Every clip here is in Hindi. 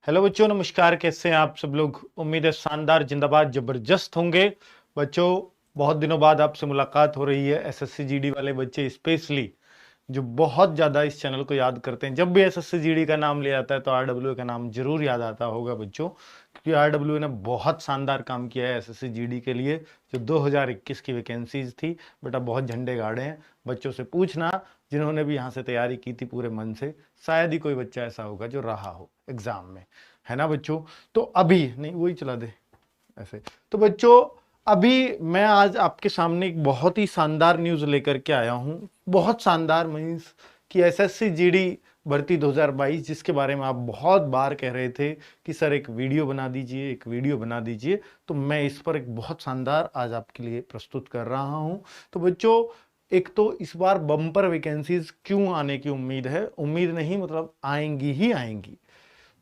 हेलो बच्चों, नमस्कार। कैसे हैं आप सब लोग? उम्मीद है शानदार, जिंदाबाद, जबरदस्त होंगे। बच्चों, बहुत दिनों बाद आपसे मुलाकात हो रही है। एसएससी जीडी वाले बच्चे स्पेशली जो बहुत ज़्यादा इस चैनल को याद करते हैं, जब भी एसएससी जीडी का नाम लिया जाता है तो आरडब्ल्यू का नाम जरूर याद आता होगा बच्चों, क्योंकि आरडब्ल्यू ने बहुत शानदार काम किया है एसएससी जीडी के लिए। जो 2021 की वैकेंसीज थी, बेटा बहुत झंडे गाड़े हैं। बच्चों से पूछना जिन्होंने भी यहाँ से तैयारी की थी पूरे मन से, शायद ही कोई बच्चा ऐसा होगा जो रहा हो एग्जाम में, है ना बच्चों? तो अभी नहीं, वही चला दे ऐसे। तो बच्चों, अभी मैं आज आपके सामने एक बहुत ही शानदार न्यूज लेकर के आया हूं। बहुत शानदार मीन्स कि एसएससी जीडी भर्ती 2022, जिसके बारे में आप बहुत बार कह रहे थे कि सर एक वीडियो बना दीजिए, एक वीडियो बना दीजिए, तो मैं इस पर एक बहुत शानदार आज आपके लिए प्रस्तुत कर रहा हूं। तो बच्चों, एक तो इस बार बम्पर वैकेंसीज क्यों आने की उम्मीद है, उम्मीद नहीं मतलब आएंगी ही आएंगी।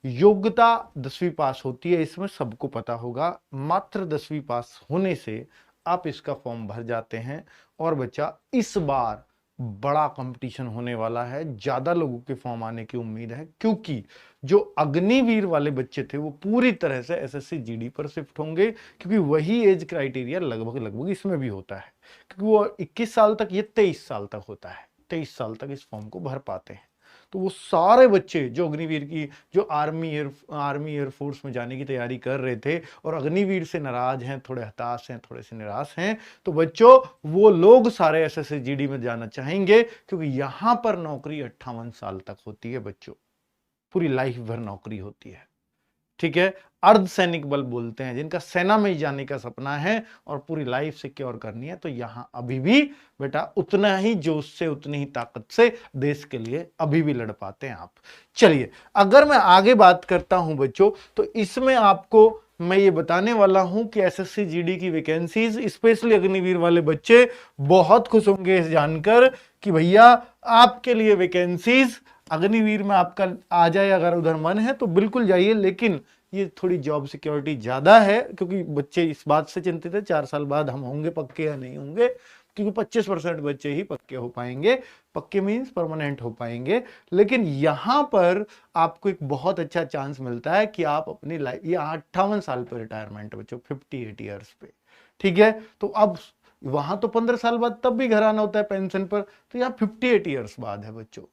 योग्यता 10वीं पास होती है, इसमें सबको पता होगा। मात्र 10वीं पास होने से आप इसका फॉर्म भर जाते हैं। और बच्चा, इस बार बड़ा कंपटीशन होने वाला है, ज्यादा लोगों के फॉर्म आने की उम्मीद है, क्योंकि जो अग्निवीर वाले बच्चे थे वो पूरी तरह से एसएससी जीडी पर शिफ्ट होंगे, क्योंकि वही एज क्राइटेरिया लगभग लगभग इसमें भी होता है, क्योंकि वो 21 साल तक, ये 23 साल तक होता है, 23 साल तक इस फॉर्म को भर पाते हैं। तो वो सारे बच्चे जो अग्निवीर की, जो आर्मी एयरफोर्स में जाने की तैयारी कर रहे थे और अग्निवीर से नाराज हैं, थोड़े हताश हैं, थोड़े से निराश हैं, तो बच्चों वो लोग सारे एसएससी जीडी में जाना चाहेंगे, क्योंकि यहां पर नौकरी 58 साल तक होती है बच्चों, पूरी लाइफ भर नौकरी होती है। ठीक है, अर्धसैनिक बल बोलते हैं, जिनका सेना में जाने का सपना है और पूरी लाइफ सिक्योर करनी है, तो यहां अभी भी बेटा उतना ही जोश से, उतनी ही ताकत से देश के लिए अभी भी लड़ पाते हैं आप। चलिए, अगर मैं आगे बात करता हूं बच्चों, तो इसमें आपको मैं ये बताने वाला हूं कि एसएससी जीडी की वैकेंसीज, स्पेशली अग्निवीर वाले बच्चे बहुत खुश होंगे इस जानकर कि भैया आपके लिए वैकेंसीज अग्निवीर में आपका आ जाए। अगर उधर मन है तो बिल्कुल जाइए, लेकिन ये थोड़ी जॉब सिक्योरिटी ज्यादा है, क्योंकि बच्चे इस बात से चिंतित है 4 साल बाद हम होंगे पक्के या नहीं होंगे, क्योंकि 25% बच्चे ही पक्के हो पाएंगे। पक्के मीन्स परमानेंट हो पाएंगे। लेकिन यहां पर आपको एक बहुत अच्छा चांस मिलता है कि आप अपनी लाइफ, ये 58 साल पर रिटायरमेंट बच्चों, 58 ईयर्स पे। ठीक है, तो अब वहां तो 15 साल बाद तब भी घर आना होता है पेंशन पर, तो यहाँ 58 ईयर्स बाद है बच्चों।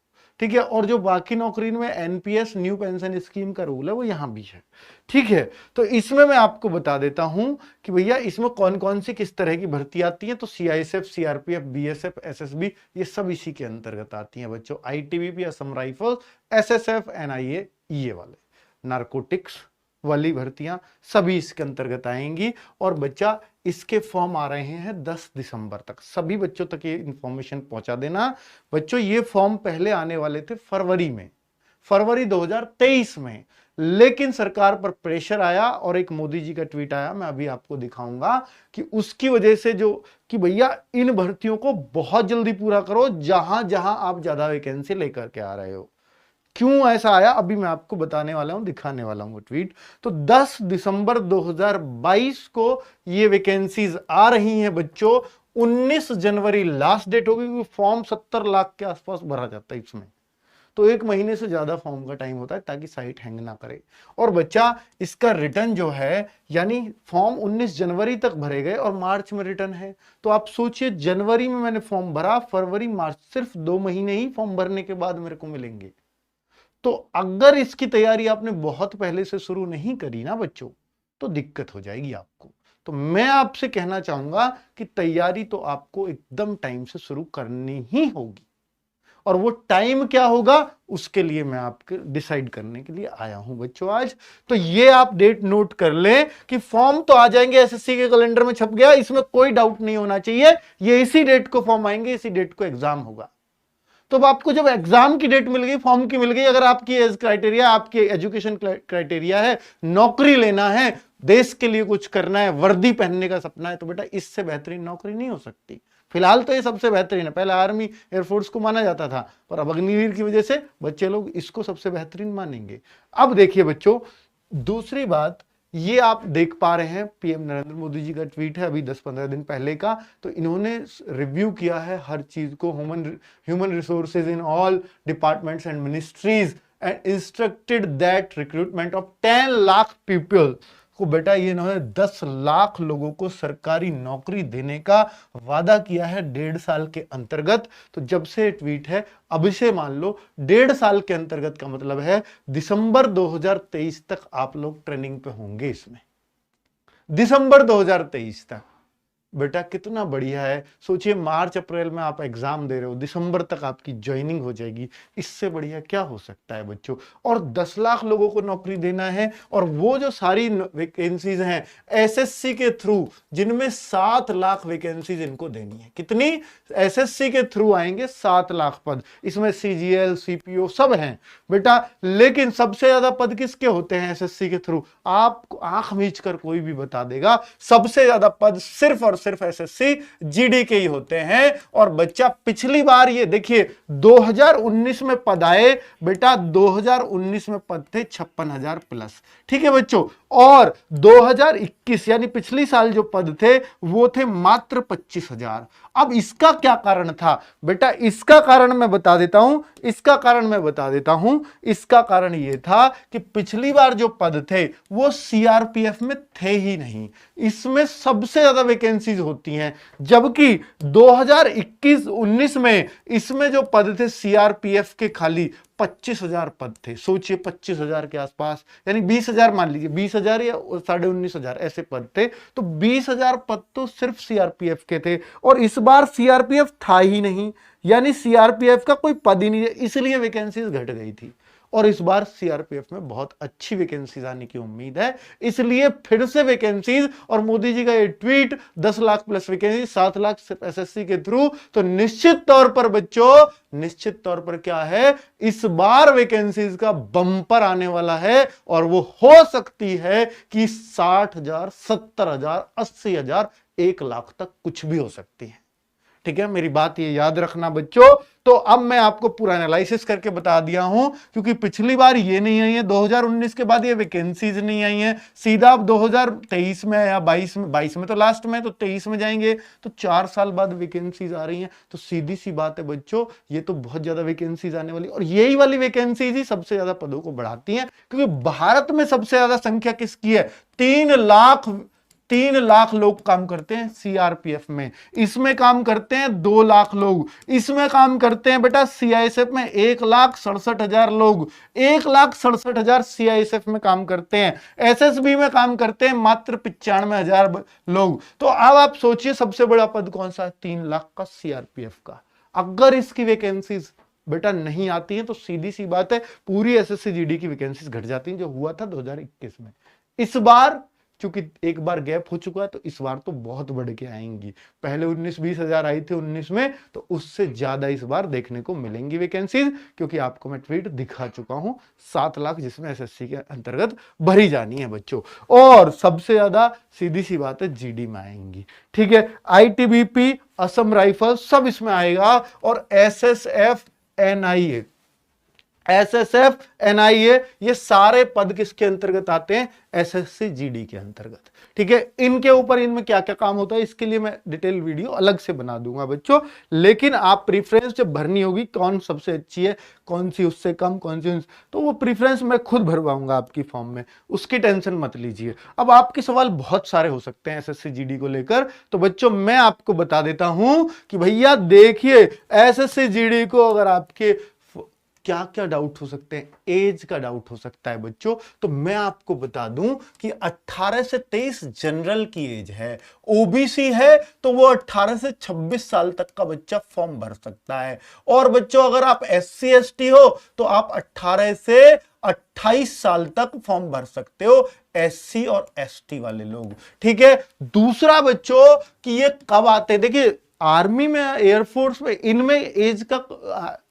ठीक है, और जो बाकी नौकरी में एनपीएस, न्यू पेंशन स्कीम का रूल है, वो यहां भी है। ठीक है, तो इसमें मैं आपको बता देता हूं कि भैया इसमें कौन कौन सी किस तरह की भर्ती आती है। तो सीआईएसएफ, सीआरपीएफ, बीएसएफ, एसएसबी, ये सब इसी के अंतर्गत आती हैं बच्चों। ITBP, Assam rifle, SSF, NIA, ये वाले नारकोटिक्स वाली भर्तियां सभी इसके अंतर्गत आएंगी। और बच्चा, इसके फॉर्म आ रहे हैं 10 दिसंबर तक। सभी बच्चों तक ये इंफॉर्मेशन पहुंचा देना बच्चों। ये फॉर्म पहले आने वाले थे फरवरी में, फरवरी 2023 में, लेकिन सरकार पर प्रेशर आया और एक मोदी जी का ट्वीट आया, मैं अभी आपको दिखाऊंगा, कि उसकी वजह से जो कि भैया इन भर्तियों को बहुत जल्दी पूरा करो, जहां जहां आप ज्यादा वैकेंसी लेकर के आ रहे हो। क्यों ऐसा आया अभी मैं आपको बताने वाला हूं, दिखाने वाला हूं ट्वीट। तो 10 दिसंबर 2022 को ये वैकेंसीज आ रही हैं बच्चों। 19 जनवरी लास्ट डेट होगी, क्योंकि फॉर्म 70 लाख के आसपास भरा जाता है इसमें, तो एक महीने से ज्यादा फॉर्म का टाइम होता है, ताकि साइट हैंग ना करे। और बच्चा, इसका रिटर्न जो है, यानी फॉर्म 19 जनवरी तक भरे गए और मार्च में रिटर्न है। तो आप सोचिए, जनवरी में मैंने फॉर्म भरा, फरवरी, मार्च, सिर्फ 2 महीने ही फॉर्म भरने के बाद मेरे को मिलेंगे। तो अगर इसकी तैयारी आपने बहुत पहले से शुरू नहीं करी ना बच्चों, तो दिक्कत हो जाएगी आपको। तो मैं आपसे कहना चाहूंगा कि तैयारी तो आपको एकदम टाइम से शुरू करनी ही होगी। और वो टाइम क्या होगा, उसके लिए मैं आपके डिसाइड करने के लिए आया हूं बच्चों आज। तो ये आप डेट नोट कर लें कि फॉर्म तो आ जाएंगे, एसएससी के कैलेंडर में छप गया, इसमें कोई डाउट नहीं होना चाहिए। ये इसी डेट को फॉर्म आएंगे, इसी डेट को एग्जाम होगा। तो अब आपको जब एग्जाम की डेट मिल गई, फॉर्म की मिल गई, अगर आपकी एज क्राइटेरिया, आपके एजुकेशन क्राइटेरिया है, नौकरी लेना है, देश के लिए कुछ करना है, वर्दी पहनने का सपना है, तो बेटा इससे बेहतरीन नौकरी नहीं हो सकती। फिलहाल तो ये सबसे बेहतरीन है। पहले आर्मी एयरफोर्स को माना जाता था, पर अब अग्निवीर की वजह से बच्चे लोग इसको सबसे बेहतरीन मानेंगे। अब देखिए बच्चों, दूसरी बात, ये आप देख पा रहे हैं, पीएम नरेंद्र मोदी जी का ट्वीट है अभी 10-15 दिन पहले का। तो इन्होंने रिव्यू किया है हर चीज को, human resources in all departments and ministries and instructed that recruitment of 10 lakh people को, बेटा ये इन्होंने 10 लाख लोगों को सरकारी नौकरी देने का वादा किया है 1.5 साल के अंतर्गत। तो जब से ट्वीट है अब से मान लो 1.5 साल के अंतर्गत का मतलब है दिसंबर 2023 तक आप लोग ट्रेनिंग पे होंगे। इसमें दिसंबर 2023 तक, बेटा कितना बढ़िया है। सोचिए मार्च अप्रैल में आप एग्जाम दे रहे हो, दिसंबर तक आपकी ज्वाइनिंग हो जाएगी। इससे बढ़िया क्या हो सकता है बच्चों। और 10 लाख लोगों को नौकरी देना है, और वो जो सारी वैकेंसीज हैं एसएससी के थ्रू, जिनमें 7 लाख वैकेंसीज इनको देनी है। कितनी? एसएससी के थ्रू आएंगे 7 लाख पद। इसमें सीजीएल, सीपीओ सब हैं बेटा। लेकिन सबसे ज्यादा पद किसके होते हैं एसएससी के थ्रू? आपको आंख मीच कर कोई भी बता देगा, सबसे ज्यादा पद सिर्फ और सिर्फ एसएससी जीडी के ही होते हैं। और बच्चा पिछली बार ये देखिए 2019 में पद आए बेटा, 2019 में पद थे 56,000 प्लस, ठीक है बच्चों। और 2021 यानी पिछली साल जो पद थे वो थे मात्र 25,000। अब इसका क्या कारण था बेटा? इसका कारण मैं बता देता हूं, इसका कारण यह था कि पिछली बार जो पद थे वो सीआरपीएफ में थे ही नहीं। इसमें सबसे ज्यादा वैकेंसीज होती हैं, जबकि 2021-19 में इसमें जो पद थे सीआरपीएफ के खाली 25,000 पद थे। सोचिए 25,000 के आसपास, यानी 20,000 मान लीजिए, 20,000 या 19,500 ऐसे पद थे। तो 20,000 पद तो सिर्फ सीआरपीएफ के थे, और इस बार सीआरपीएफ था ही नहीं, यानी सीआरपीएफ का कोई पद ही नहीं है, इसलिए वैकेंसीज घट गई थी। और इस बार सीआरपीएफ में बहुत अच्छी वैकेंसीज आने की उम्मीद है, इसलिए फिर से वैकेंसीज। और मोदी जी का ये tweet 10 lakh plus vacancy, 7 lakh सिर्फ एसएससी के थ्रू। तो निश्चित तौर पर बच्चों, निश्चित तौर पर क्या है, इस बार वैकेंसीज का बम्पर आने वाला है। और वो हो सकती है कि 60,000, 70,000, 80,000, 1 लाख तक कुछ भी हो सकती है। ठीक है, मेरी बात ये याद रखना बच्चों। तो अब मैं आपको पूरा एनालिसिस करके बता दिया हूं, क्योंकि पिछली बार ये नहीं आई है, 2019 के बाद ये वैकेंसीज नहीं आई है। सीधा अब 2023 में या 22 में तो लास्ट में, तो 23 में जाएंगे, तो 4 साल बाद वैकेंसीज आ रही हैं। तो सीधी सी बात है बच्चों, ये तो बहुत ज्यादा वैकेंसीज आने वाली, और यही वाली वैकेंसीज ही सबसे ज्यादा पदों को बढ़ाती हैं, क्योंकि भारत में सबसे ज्यादा संख्या किसकी है? 3 लाख लोग काम करते हैं सीआरपीएफ में, इसमें काम करते हैं 2 लाख लोग, इसमें काम करते हैं बेटा सीआईएसएफ में 1,67,000 लोग, 1,67,000 सीआईएसएफ में काम करते हैं। एसएसबी में काम करते हैं मात्र 95,000 लोग। तो अब आप सोचिए सबसे बड़ा पद कौन सा है? 3 लाख का सीआरपीएफ का। अगर इसकी वैकेंसीज बेटा नहीं आती है तो सीधी सी बात है पूरी एसएससी जीडी की वैकेंसीज घट जाती हैं, जो हुआ था 2021 में। इस बार चूंकि एक बार गैप हो चुका है, तो इस बार तो बहुत बढ़ के आएंगी। पहले 19-20 हजार आई थी 19 में, तो उससे ज्यादा इस बार देखने को मिलेंगी वैकेंसीज, क्योंकि आपको मैं ट्वीट दिखा चुका हूं 7 लाख जिसमें एसएससी के अंतर्गत भरी जानी है बच्चों। और सबसे ज्यादा सीधी सी बात है जीडी में आएंगी। ठीक है, आईटीबीपी, असम राइफल सब इसमें आएगा, और एसएसएफ, एनआईए ये सारे पद किसके अंतर्गत आते हैं? एसएससी जीडी के अंतर्गत। ठीक है, इनके ऊपर इनमें क्या क्या काम होता है इसके लिए मैं डिटेल वीडियो अलग से बना दूंगा बच्चों। लेकिन आप प्रीफरेंस जब भरनी होगी, कौन सबसे अच्छी है, कौन सी उससे कम, कौन सी, तो वो प्रीफरेंस मैं खुद भरवाऊंगा आपकी फॉर्म में, उसकी टेंशन मत लीजिए। अब आपके सवाल बहुत सारे हो सकते हैं एसएससी जीडी को लेकर, तो बच्चों मैं आपको बता देता हूं कि भैया देखिए एसएससी जीडी को अगर आपके क्या क्या डाउट हो सकते हैं, एज का डाउट हो सकता है बच्चों। तो मैं आपको बता दूं कि 18 से 23 जनरल की एज है, ओबीसी है तो वो 18 से 26 साल तक का बच्चा फॉर्म भर सकता है। और बच्चों अगर आप एससी एसटी हो तो आप 18 से 28 साल तक फॉर्म भर सकते हो, एससी और एसटी वाले लोग। ठीक है, दूसरा बच्चों कि ये कब आते हैं, देखिए आर्मी में, एयरफोर्स में, इनमें एज का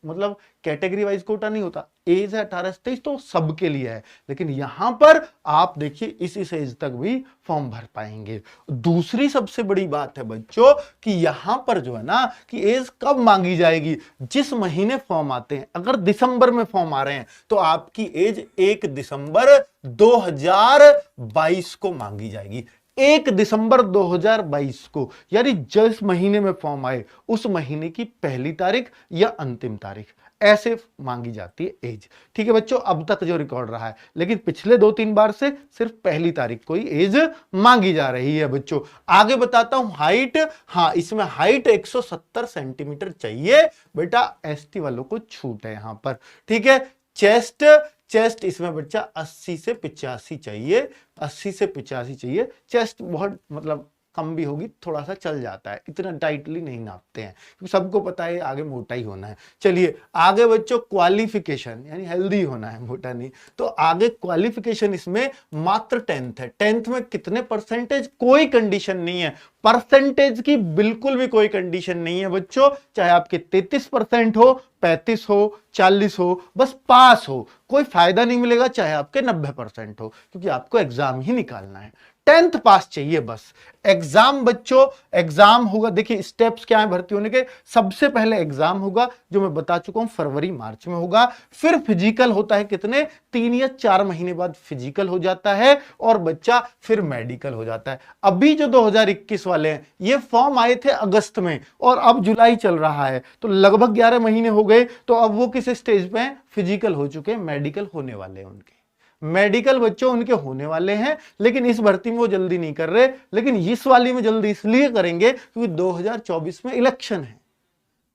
मतलब कैटेगरी वाइज कोटा नहीं होता। एज है 18 से 23 तो सबके लिए है, लेकिन यहां पर आप देखिए इस एज तक भी फॉर्म भर पाएंगे। दूसरी सबसे बड़ी बात है बच्चों कि यहां पर जो है ना कि एज कब मांगी जाएगी, जिस महीने फॉर्म आते हैं। अगर दिसंबर में फॉर्म आ रहे हैं तो आपकी एज 1 दिसंबर 2022 को मांगी जाएगी। 1 दिसंबर 2022 को, यानी जिस महीने में फॉर्म आए उस महीने की पहली तारीख या अंतिम तारीख, ऐसे मांगी जाती है एज। ठीक है बच्चों, अब तक जो रिकॉर्ड रहा है, लेकिन पिछले 2-3 बार से सिर्फ पहली तारीख को ही एज मांगी जा रही है बच्चों। आगे बताता हूं हाइट। हाँ, इसमें हाइट 170 सेंटीमीटर चाहिए बेटा, एसटी वालों को छूट है यहां पर। ठीक है, चेस्ट इसमें बच्चा 80 से 85 चाहिए, 80 से 85 चाहिए। चेस्ट बहुत मतलब कम भी होगी, थोड़ा सा चल जाता है, इतना टाइटली नहीं नापते हैं क्योंकि सबको पता है आगे मोटा ही होना है। चलिए आगे बच्चों, क्वालिफिकेशन यानी हेल्दी होना है, मोटा नहीं। तो आगे क्वालिफिकेशन इसमें मात्र 10th है। 10th में कितने परसेंटेज, कोई कंडीशन नहीं है, परसेंटेज की बिल्कुल भी कोई कंडीशन नहीं है बच्चों। चाहे आपके 33% हो, 35 हो, 40 हो, बस पास हो, कोई फायदा नहीं मिलेगा चाहे आपके 90% हो, क्योंकि आपको एग्जाम ही निकालना है। 10th पास चाहिए बस। एग्जाम बच्चों, एग्जाम होगा, देखिए स्टेप्स क्या है भर्ती होने के। सबसे पहले एग्जाम होगा जो मैं बता चुका हूं, फरवरी मार्च में होगा। फिर फिजिकल होता है, कितने 3 या 4 महीने बाद फिजिकल हो जाता है, और बच्चा फिर मेडिकल हो जाता है। अभी जो 2021 वाले हैं, ये फॉर्म आए थे अगस्त में और अब जुलाई चल रहा है, तो लगभग 11 महीने हो गए। तो अब वो किस स्टेज पे हैं, फिजिकल हो चुके हैं, मेडिकल होने वाले हैं उनके। मेडिकल बच्चों उनके होने वाले हैं, लेकिन इस भर्ती में वो जल्दी नहीं कर रहे, लेकिन इस वाली में जल्दी इसलिए करेंगे क्योंकि 2024 में इलेक्शन है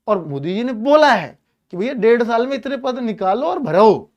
और मोदी जी ने बोला है कि भैया 1.5 साल में इतने पद निकालो और भरो।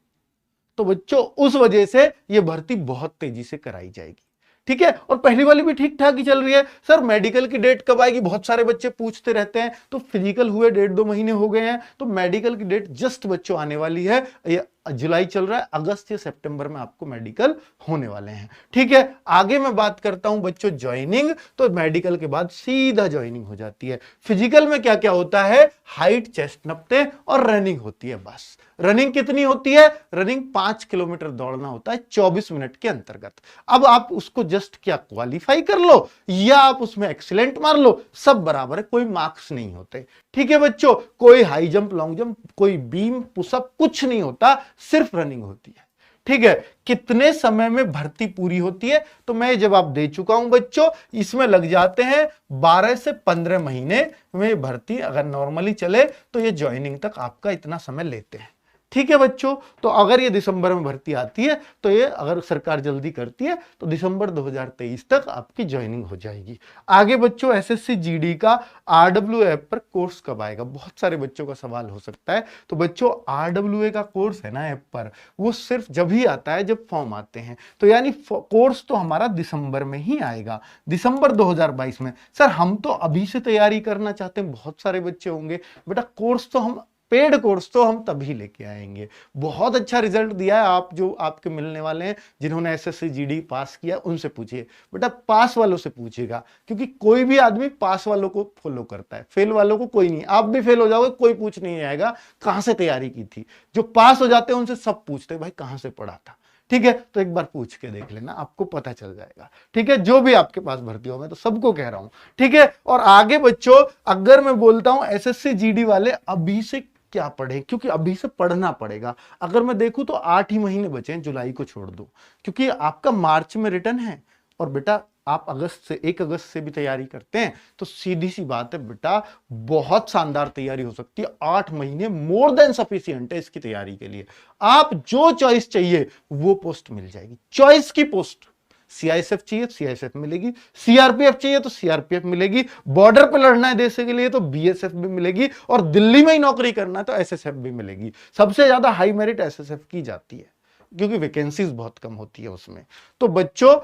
तो बच्चों उस वजह से ये भर्ती बहुत तेजी से कराई जाएगी। ठीक है, और पहली वाली भी ठीक ठाक ही चल रही है। सर मेडिकल की डेट कब आएगी, बहुत सारे बच्चे पूछते रहते हैं। तो फिजिकल हुए 1.5-2 महीने हो गए हैं, तो मेडिकल की डेट जस्ट बच्चों आने वाली है। ये जुलाई चल रहा है, अगस्त या सितंबर में आपको मेडिकल होने वाले हैं। ठीक है, आगे मैं बात करता हूं बच्चों ज्वाइनिंग। तो मेडिकल के बाद सीधा ज्वाइनिंग हो जाती है। फिजिकल में क्या क्या होता है, हाइट, चेस्ट नपते और रनिंग होती है बस। रनिंग कितनी होती है, रनिंग 5 किलोमीटर दौड़ना होता है 24 मिनट के अंतर्गत। अब आप उसको जस्ट क्या क्वालिफाई कर लो या आप उसमें एक्सीलेंट मार लो, सब बराबर है, कोई मार्क्स नहीं होते। ठीक है बच्चों, कोई हाई जंप, लॉन्ग जंप, कोई बीम, पुशअप कुछ नहीं होता, सिर्फ रनिंग होती है। ठीक है, कितने समय में भर्ती पूरी होती है, तो मैं जवाब दे चुका हूं बच्चों, इसमें लग जाते हैं 12 से 15 महीने में भर्ती अगर नॉर्मली चले तो ये ज्वाइनिंग तक आपका इतना समय लेते हैं। ठीक है बच्चों, तो अगर ये दिसंबर में भर्ती आती है तो ये अगर सरकार जल्दी करती है तो दिसंबर 2023 तक आपकी ज्वाइनिंग हो जाएगी। आगे बच्चों एसएससी जीडी का आरडब्ल्यू ऐप पर कोर्स कब आएगा, बहुत सारे बच्चों का सवाल हो सकता है। तो बच्चों आरडब्ल्यू का कोर्स है ना ऐप पर, वो सिर्फ जब ही आता है जब फॉर्म आते हैं, तो यानी कोर्स तो हमारा दिसंबर में ही आएगा, दिसंबर 2022 में। सर हम तो अभी से तैयारी करना चाहते हैं, बहुत सारे बच्चे होंगे बेटा, कोर्स तो हम पेड कोर्स तो हम तभी लेके आएंगे। बहुत अच्छा रिजल्ट दिया है, आप जो आपके मिलने वाले हैं जिन्होंने एसएससी जीडी पास किया उनसे पूछिए बेटा, पास वालों से पूछिएगा, क्योंकि कोई भी आदमी पास वालों को फॉलो करता है, फेल वालों को कोई नहीं। आप भी फेल हो जाओगे, कोई पूछ नहीं आएगा कहां से तैयारी की थी। जो पास हो जाते हैं उनसे सब पूछते हैं भाई कहां से पढ़ा था। ठीक है, तो एक बार पूछ के देख लेना, आपको पता चल जाएगा। ठीक है, जो भी आपके पास भर्ती हो, मैं तो सबको कह रहा हूं। ठीक है, और आगे बच्चों अगर मैं बोलता हूं एसएससी जीडी वाले अभी से क्या पढ़े, क्योंकि अभी से पढ़ना पड़ेगा। अगर मैं देखूं तो 8 ही महीने बचे हैं, जुलाई को छोड़ दो, क्योंकि आपका मार्च में रिटर्न है। और बेटा आप अगस्त से 1 अगस्त से भी तैयारी करते हैं तो सीधी सी बात है बेटा, बहुत शानदार तैयारी हो सकती है। 8 महीने मोर देन सफिशिएंट है इसकी तैयारी के लिए। आप जो चॉइस चाहिए वो पोस्ट मिल जाएगी, चॉइस की पोस्ट। सीआईएसएफ चाहिए सीआईएसएफ मिलेगी, सीआरपीएफ चाहिए तो सीआरपीएफ मिलेगी, बॉर्डर पर लड़ना है देश के लिए तो बीएसएफ भी मिलेगी, और दिल्ली में ही नौकरी करना है तो एसएसएफ भी मिलेगी। सबसे ज्यादा हाई मेरिट एसएसएफ की जाती है क्योंकि वैकेंसीज बहुत कम होती है उसमें। तो बच्चों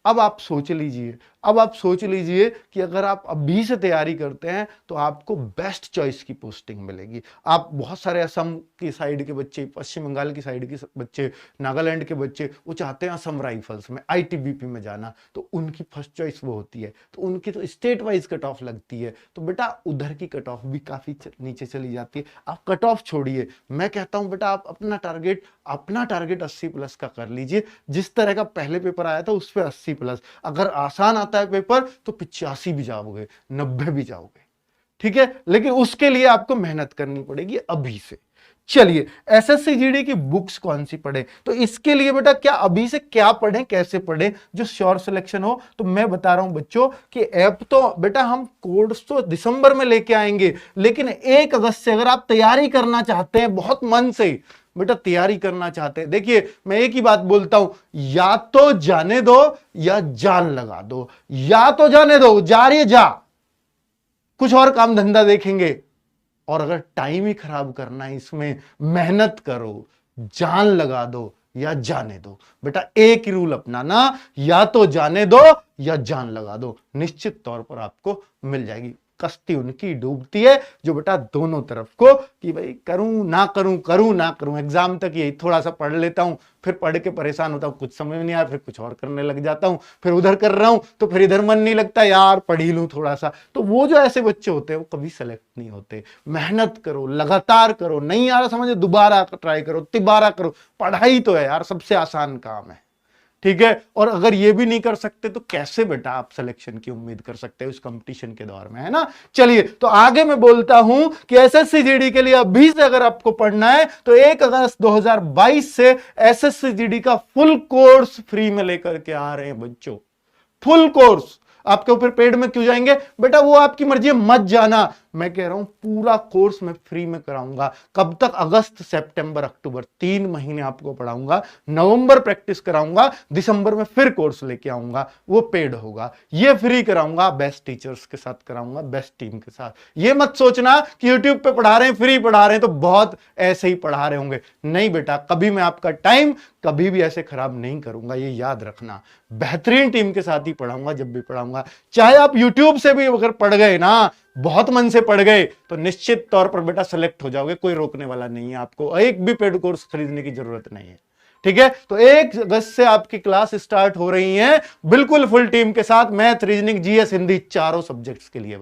अब आप सोच लीजिए, अब आप सोच लीजिए कि अगर आप अभी से तैयारी करते हैं तो आपको बेस्ट चॉइस की पोस्टिंग मिलेगी। आप बहुत सारे असम की साइड के बच्चे, पश्चिम बंगाल की साइड के बच्चे, नागालैंड के बच्चे, वो चाहते हैं असम राइफल्स में, आईटीबीपी में जाना, तो उनकी फर्स्ट चॉइस वो होती है। तो उनकी तो स्टेट वाइज कट ऑफ लगती है, तो बेटा उधर की कट ऑफ भी काफी नीचे चली जाती है। आप कट ऑफ छोड़िए, मैं कहता हूं बेटा आप अपना टारगेट 80+ का कर लीजिए। जिस तरह का पहले पेपर आया था उस पर 80+, अगर आसान आता है पेपर तो 85 भी जाओगे, 90 भी जाओगे। ठीक है, लेकिन उसके लिए आपको मेहनत करनी पड़ेगी अभी से। चलिए एसएससी जीडी की बुक्स कौन सी पढ़े, तो इसके लिए बेटा क्या अभी से क्या पढ़ें कैसे पढ़ें जो श्योर सिलेक्शन हो, तो मैं बता रहा हूं बच्चों कि ऐप तो बेटा हम कोर्स तो दिसंबर में लेके आएंगे, लेकिन 1 अगस्त से अगर आप तैयारी करना चाहते हैं बहुत मन से बेटा तैयारी करना चाहते हैं, देखिए मैं एक ही बात बोलता हूं, या तो जाने दो या जान लगा दो, या तो जाने दो जा रही है जा, कुछ और काम धंधा देखेंगे, और अगर टाइम ही खराब करना है इसमें मेहनत करो, जान लगा दो या जाने दो, बेटा एक ही रूल अपनाना, या तो जाने दो या जान लगा दो, निश्चित तौर पर आपको मिल जाएगी। कश्ती उनकी डूबती है जो बेटा दोनों तरफ को कि भाई करूं ना करूं, करूं ना करूं, एग्जाम तक यही थोड़ा सा पढ़ लेता हूं, फिर पढ़ के परेशान होता हूं, कुछ समझ नहीं आया, फिर कुछ और करने लग जाता हूं, फिर उधर कर रहा हूं तो फिर इधर मन नहीं लगता, यार पढ़ ही लूं थोड़ा सा। तो वो जो ऐसे बच्चे होते हैं वो कभी सेलेक्ट नहीं होते। मेहनत करो, लगातार करो, नहीं आ रहा समझ दोबारा ट्राई करो, तिबारा करो, पढ़ाई तो है यार सबसे आसान काम है, ठीक है। और अगर ये भी नहीं कर सकते तो कैसे बेटा आप सिलेक्शन की उम्मीद कर सकते हैं उस कंपटीशन के दौर में, है ना। चलिए तो आगे मैं बोलता हूं कि एसएससी जीडी के लिए अभी से अगर आपको पढ़ना है तो 1 अगस्त 2022 से एसएससी जीडी का फुल कोर्स फ्री में लेकर के आ रहे हैं बच्चों, फुल कोर्स। आपके ऊपर पेड में क्यों जाएंगे बेटा, वो आपकी मर्जी है, मत जाना, मैं कह रहा हूं पूरा कोर्स मैं फ्री में कराऊंगा। कब तक, अगस्त सितंबर अक्टूबर, 3 महीने आपको पढ़ाऊंगा, नवंबर प्रैक्टिस कराऊंगा, दिसंबर में फिर कोर्स लेके आऊंगा, वो पेड होगा, ये फ्री कराऊंगा, बेस्ट टीचर्स के साथ कराऊंगा, बेस्ट टीम के साथ। ये मत सोचना कि यूट्यूब पे पढ़ा रहे हैं, फ्री पढ़ा रहे हैं तो बहुत ऐसे ही पढ़ा रहे होंगे, नहीं बेटा, कभी मैं आपका टाइम कभी भी ऐसे खराब नहीं करूंगा, ये याद रखना। बेहतरीन टीम के साथ ही पढ़ाऊंगा जब भी पढ़ाऊंगा, चाहे आप यूट्यूब से भी अगर पढ़ गए ना, बहुत मन से पढ़ गए तो निश्चित तौर पर बेटा सेलेक्ट हो जाओगे, कोई रोकने वाला नहीं है आपको, एक भी पेड कोर्स खरीदने की जरूरत नहीं है, ठीक है। तो 1 अगस्त से आपकी क्लास स्टार्ट हो रही है बिल्कुल फुल टीम के साथ, मैथ, रीजनिंग, जीएस, हिंदी, चारों सब्जेक्ट्स के लिए।